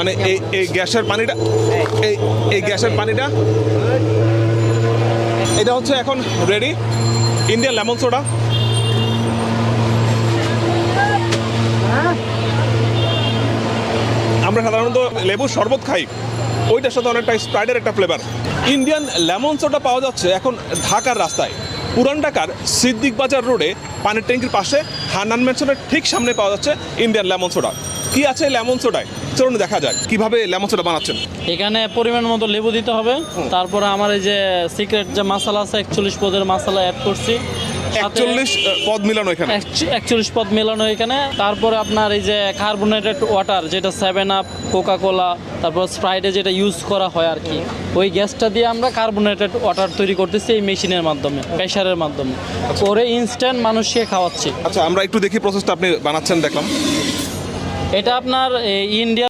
মানে এই গ্যাসের পানিটা এই গ্যাসের পানিটা এটা হচ্ছে এখন রেডি ইন্ডিয়ান লেমন সোডা। আমরা সাধারণত লেবুর শরবত খাই, ওইটার সাথে অনেকটা স্প্রাইটের একটা ফ্লেভার। ইন্ডিয়ান লেমন সোডা পাওয়া যাচ্ছে এখন ঢাকার রাস্তায়, পুরান ঢাকার সিদ্দিক বাজার রোডে পানির ট্যাঙ্কির পাশে হান্নান ম্যানশনের ঠিক সামনে পাওয়া যাচ্ছে ইন্ডিয়ান লেমন সোডা। কি আছে লেমন সোডায় চলুন দেখা যাক কিভাবে লেমন সোডা বানাচ্ছেন। এখানে পরিমাণ মতো লেবু দিতে হবে, তারপরে আমার এই যে সিক্রেট যে মশলা আছে 41 পদের মশলা অ্যাড করছি, 41 পদ মিলানো এখানে, 41 পদ মেলানো এখানে। তারপরে আপনার এই যে কার্বোনেটেড ওয়াটার যেটা 7 আপ, কোকা কোলা, তারপর স্প্রাইটে যেটা ইউজ করা হয় আর কি, ওই গ্যাসটা দিয়ে আমরা কার্বোনেটেড ওয়াটার তৈরি করতেছি এই মেশিনের মাধ্যমে, প্রেশারের মাধ্যমে করে ইনস্ট্যান্ট মানুষকে খাওয়াচ্ছি। আচ্ছা আমরা একটু দেখি প্রসেসটা আপনি বানাচ্ছেন দেখলাম। এটা আপনার ইন্ডিয়া